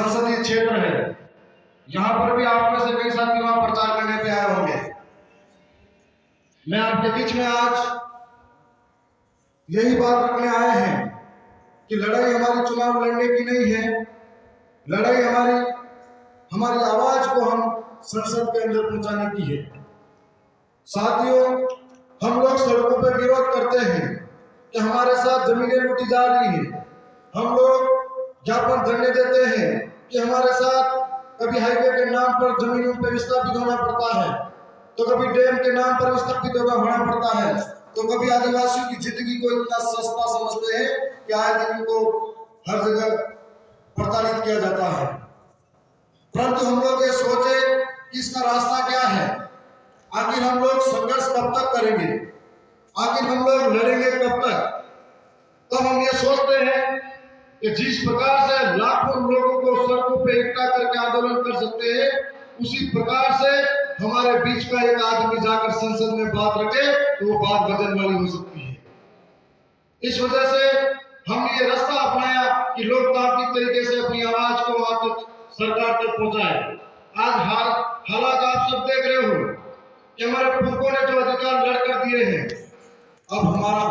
संसदीय क्षेत्र है, यहाँ पर भी आप में से कई साथी वहां प्रचार करने पे आए होंगे। मैं आपके बीच में आज यही बात रखने आए हैं कि लड़ाई हमारी चुनाव लड़ने की नहीं है, लड़ाई हमारी आवाज को हम संसद के अंदर पहुंचाने की है। साथियों, हम लोग सड़कों पर विरोध करते हैं कि हमारे साथ जमीनें लूटी जा रही है, हम लोग ज्ञापन धरने देते हैं कि हमारे साथ कभी हाईवे के नाम पर जमीनों पर विस्थापित होना पड़ता है, तो कभी डैम के नाम पर विस्थापित होना पड़ता है, तो कभी आदिवासियों की जिंदगी को इतना सस्ता समझते हैं कि आए दिन इनको हर जगह प्रताड़ित किया जाता है। परंतु हम लोग ये सोचे कि इसका रास्ता क्या है, आखिर हम लोग संघर्ष कब तक करेंगे, आखिर हम लोग लड़ेंगे कब तक। तब हम ये सोचते हैं कि जिस प्रकार से लाखों लोगों को सड़कों पे इकट्ठा करके आंदोलन कर सकते हैं, उसी प्रकार से हमारे बीच का एक आदमी जाकर संसद में बात रखे तो वो बात बदलने वाली हो सकती है। इस वजह से हमने ये रास्ता अपनाया कि लोकतांत्रिक तरीके से अपनी आवाज को वहां तक सरकार तक पहुंचाए। आज हालात आप सब देख रहे हो कि हमारे पुरखों ने जो अधिकार लड़कर दिए हैं, अब हमारा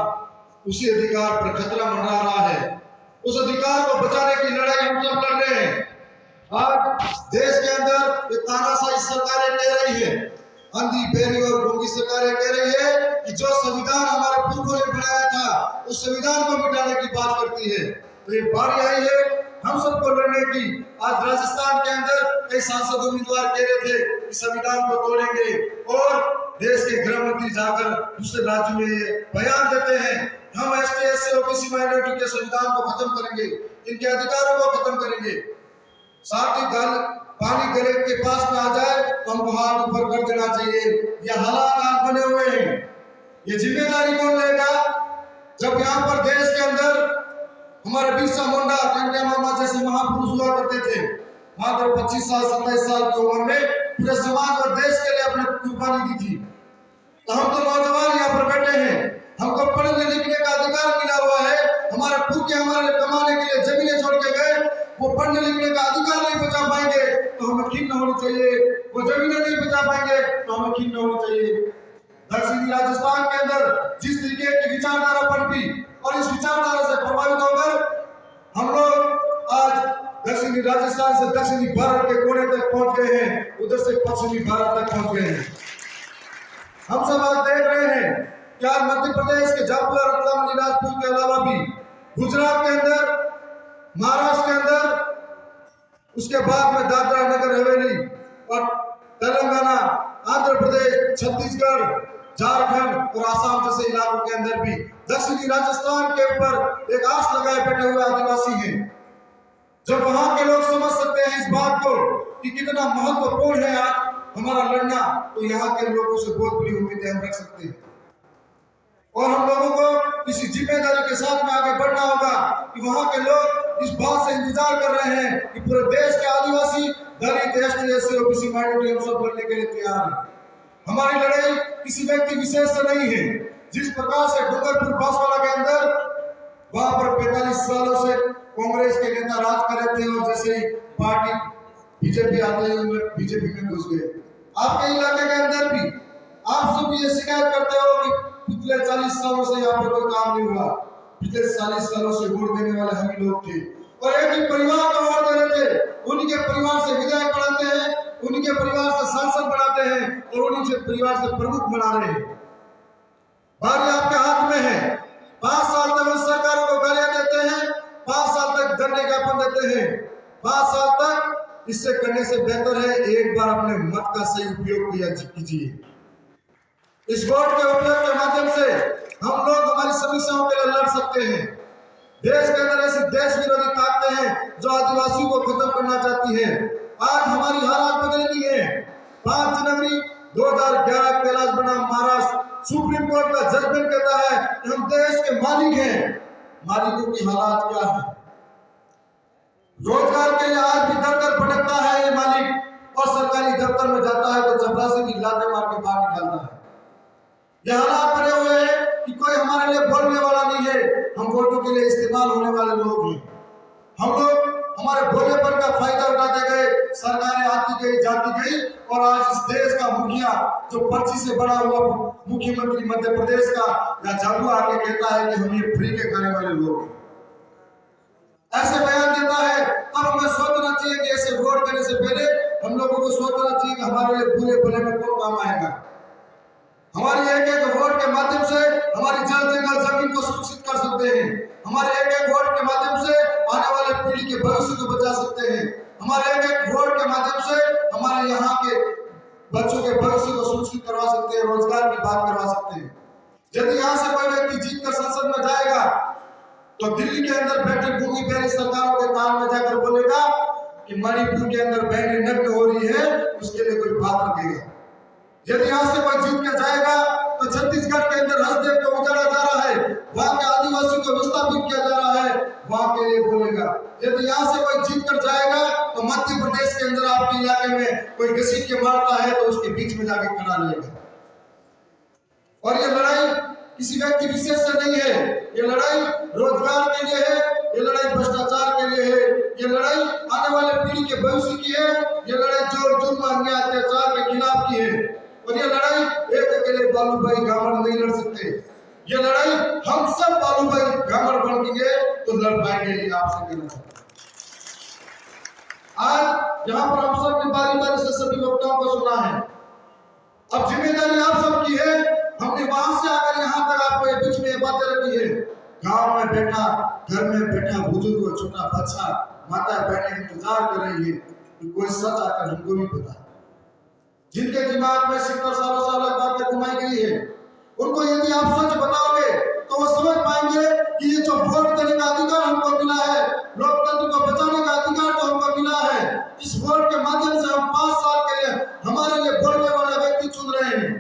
उसी अधिकार पर खतरा मंडरा रहा है। उस अधिकार को बचाने की लड़ाई हम सब लड़ रहे हैं। आज देश के अंदर एक तानाशाही सरकारें कह रही है, अंधी बेरी और गूंगी सरकारें कह रही है कि जो संविधान हमारे पुरखों ने बनाया था उस संविधान को मिटाने की बात करती है। तो ये बारी आई है हम सबको लड़ने की। आज राजस्थान के अंदर कई सांसद उम्मीदवार कह रहे थे कि संविधान को तोड़ेंगे, और देश के गृह मंत्री जाकर दूसरे राज्य में बयान देते हैं हम एसटी एससी ओबीसी माइनॉरिटी के संविधान को खत्म करेंगे, इनके अधिकारों को खत्म करेंगे। साथ ही पानी गले के पास में आ जाए तो हमको हाथ ऊपर कर देना चाहिए। ये हालात आज बने हुए हैं, ये जिम्मेदारी कौन लेगा जब यहाँ पर देश के अंदर हमारे बिरसा मुंडा, टंटिया मामा जैसे महापुरुष हुआ करते थे, मात्र 25 साल 27 साल की उम्र में पूरे समाज और देश के लिए अपने कुर्बानी दी थी। तो हम तो नौजवान यहाँ पर बैठे हैं, हमको पढ़ने लिखने का अधिकार मिला हुआ है। हमारे पुरखे हमारे लिए कमाने के लिए जमीनें छोड़ के गए, वो पढ़ने लिखने का अधिकार नहीं बचा पाएंगे तो हमें खिन्न होनी चाहिए, वो जमीनें नहीं बचा पाएंगे तो हमें खिन्न होनी चाहिए। दक्षिणी राजस्थान के अंदर जिस तरीके की विचारधारा पनपी और इस विचारधारा से प्रभावित होकर हम लोग आज दक्षिणी राजस्थान से दक्षिणी भारत के कोने तक पहुंच गए हैं, उधर से पश्चिमी भारत तक पहुंच गए हैं। हम सब आज देख रहे हैं कि आज मध्य प्रदेश के जापुरा, रतलाम, बिलासपुर के अलावा भी गुजरात के अंदर, महाराष्ट्र के अंदर, उसके बाद में दादरा नगर हवेली और तेलंगाना, आंध्र प्रदेश, छत्तीसगढ़, झारखंड और आसाम जैसे इलाकों के अंदर भी दक्षिणी राजस्थान के ऊपर एक आस लगाए बैठे हुए आदिवासी हैं। जब वहां के लोग समझ सकते हैं इस बात को कि कितना महत्वपूर्ण है आज हमारा लड़ना, तो यहाँ के लोगों से बहुत बड़ी उम्मीदें हम रख सकते हैं। और हम लोगों को किसी जिम्मेदारी के साथ में आगे बढ़ना होगा कि वहां के लोग इस बात से इंतजार कर रहे हैं कि पूरे देश के आदिवासी, दलित, एसटी, एससी, ओबीसी माइनॉरिटी हम सब लड़ने के लिए तैयार हैं। हमारी लड़ाई किसी व्यक्ति विशेष से नहीं है। जिस प्रकार से डूंगरपुर बांसवाड़ा के अंदर वहां पर 45 सालों से कांग्रेस के नेता राज कर रहे थे और जैसे ही पार्टी बीजेपी आते ही बीजेपी में घुस गए। आपके इलाके के अंदर भी आप सब ये शिकायत करते हो कि पिछले 40 सालों से यहाँ पर कोई काम नहीं हुआ। पिछले 40 सालों से वोट देने वाले हम ही लोग थे और एक ही परिवार को वोट दे रहे थे। उन्हीं के परिवार से विधायक बनाते हैं, उन्हीं के परिवार से सांसद बनाते हैं और उन्हीं से परिवार से प्रमुख बना रहे हैं। बारी आपके हाथ में है। 5 साल तक उस सरकारों को गालियां देते हैं, 5 साल तक धरने ज्ञापन देते हैं, 5 साल तक। इससे करने से बेहतर है एक बार अपने मत का सही उपयोग कीजिए। इस वोट के उपयोग के माध्यम से हम लोग हमारी समस्याओं के लिए लड़ सकते हैं। देश के अंदर ऐसी देश विरोधी ताकतें हैं जो आदिवासियों को खत्म करना चाहती है। आज हमारी हालात बदलनी है। 5 जनवरी 2011 कैलाश बनाम महाराष्ट्र सुप्रीम कोर्ट का जजमेंट कहता है कि हम देश के मालिक हैं। मालिकों की हालात क्या है? रोजगार के लिए आज भी दर भटकता है ये मालिक और सरकारी दफ्तर में जाता है तो चपरासी की लाते मार के बाहर निकालता है। ये हालात बने हुए हैं कि कोई हमारे लिए बोलने वाला नहीं है। हम वोटों के लिए इस्तेमाल होने वाले लोग हैं। हम लोग हमारे भोलेपन का फायदा और आज इस देश का मुखिया जो पर्ची से बड़ा हुआ मुख्यमंत्री मध्य प्रदेश का या जागुआ आके कहता है कि हम ये फ्री के खाने वाले लोग हैं, ऐसे बयान देता है, तब हमें सोचना चाहिए कि ऐसे वोट देने से पहले हम लोगों को सोचना चाहिए कि हमारे लिए पूरे भले में कौन काम आएगा। हमारी एक एक वोट के माध्यम से हमारी जल जंगल जमीन को सुरक्षित कर सकते हैं, हमारे एक एक वोट के माध्यम से आने वाले पीढ़ी के भविष्य को बचा सकते हैं, हमारे एक एक वोट के माध्यम से हमारे यहाँ के बच्चों के भविष्य को सुरक्षित करवा सकते हैं, रोजगार की बात करवा सकते हैं। यदि यहाँ से कोई व्यक्ति जीत कर संसद में जाएगा तो दिल्ली के अंदर बैठे भूमि पहली सरकारों के कान में जाकर बोलेगा कि मणिपुर के अंदर बहनें नग्न हो रही है, उसके लिए कोई बात रखेगा। यदि यहाँ से कोई जीत कर जाएगा तो छत्तीसगढ़ के अंदर हसदेव को उजाड़ा जा रहा है, वहां के आदिवासियों को विस्थापित किया जा रहा है, वहां के लिए बोलेगा। यदि यहाँ से कोई जीत कर जाएगा तो मध्य प्रदेश के अंदर आपके इलाके में कोई घसीट के मारता है तो उसके बीच में जाके खड़ा रहेगा। और ये लड़ाई किसी व्यक्ति विशेष से नहीं है, ये लड़ाई रोजगार के लिए है, ये लड़ाई भ्रष्टाचार के लिए है, ये लड़ाई आने वाले पीढ़ी के भविष्य की है, ये लड़ाई जोर जुर्म अन्याय अत्याचार के खिलाफ की है। और ये लड़ाई एक अकेले बालूभाई गामड़ नहीं लड़ सकते, ये लड़ाई हम सब बालूभाई गामड़ बनेंगे तो लड़ पाएंगे। ये आपसे कहना आज यहाँ पर हम सब ने बारी बारी से सभी वक्ताओं को सुना है, अब जिम्मेदारी आप सबकी है। हमने वहां से आकर यहाँ तक आपको ये बीच में बातें रखी है। गांव में बैठा, घर में बैठा बुजुर्ग, छोटा बच्चा, माता बहनें इंतजार कर रही है कि कोई सच आकर हमको भी पता। जिनके दिमाग में 70 सालों बातें घुमाई गई है, उनको यदि आप सच बताओगे तो वो समझ पाएंगे कि ये जो वोट देने का अधिकार हमको मिला है, लोकतंत्र को बचाने का अधिकार जो हमको मिला है, इस वोट के माध्यम से हम 5 साल के लिए हमारे लिए बोलने वाला व्यक्ति चुन रहे हैं,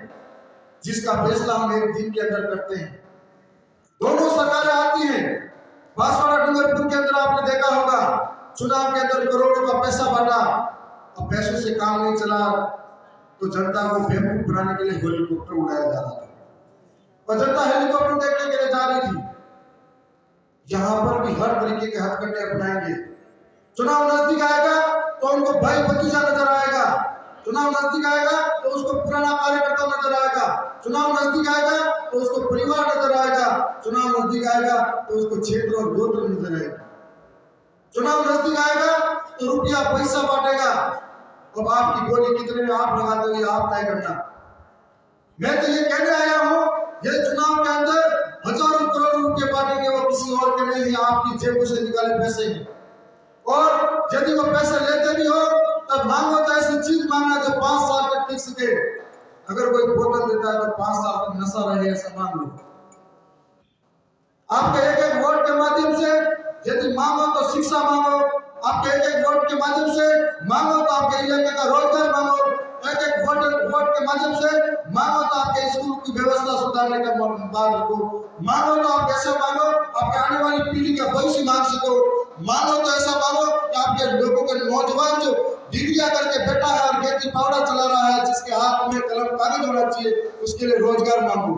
जिसका फैसला हम एक दिन के अंदर करते हैं। दोनों सरकारें आती हैं, बांसवाड़ा डूंगरपुर के अंदर आपने देखा होगा चुनाव के अंदर करोड़ों का पैसा बांटा, अब पैसों से काम नहीं चला तो जनता को बेवकूफ बनाने के लिए हेलीकॉप्टर उड़ाया जा रहा था और जनता हेलीकॉप्टर देखने के लिए जा रही थी। यहाँ पर भी हर तरीके के हथकंडे अपनाएंगे। चुनाव नजदीक आएगा तो उनको भाई भतीजा नजर आएगा, चुनाव नजदीक आएगा तो उसको पुराना कार्यकर्ता नजर आएगा, चुनाव नजदीक आएगा तो उसको परिवार नजर आएगा, चुनाव नजदीक आएगा तो उसको क्षेत्र और गोत्र नजर आएगा, चुनाव नजदीक आएगा तो रुपया पैसा बांटेगा। अब आपकी बोली कितने में आप लगाते हो ये आप तय करना। मैं तो ये कहने आया हूँ, ये चुनाव के अंदर हजारों करोड़ रुपए बांटेंगे, वो किसी और के नहीं है, आपकी जेबों से निकाले पैसे हैं। और यदि वो पैसे लेते भी हो तब मांगो तो ऐसी चीज मांगना जो 5 साल तक टिक सके। अगर कोई बोतल देता है तो 5 साल तक नशा रहे, ऐसा मांग लो। आपके एक एक वोट के माध्यम से यदि मांगो तो शिक्षा मांगो, आपके एक एक वोट के माध्यम से मांगो तो आपके इलाके का रोजगार मांगो, एक एक वोट के माध्यम से मांगो तो आपके स्कूल की व्यवस्था सुधारने का बात रखो, मांगो तो आप कैसे मांगो आपके आने वाली पीढ़ी का भविष्य मांग सको, मांगो तो ऐसा मांगो कि आपके लोगों के नौजवान जो डिग्रियां करके बैठा है और खेती पावड़ा चला रहा है, जिसके हाथ में कलम कागज होना चाहिए, उसके लिए रोजगार मांगो।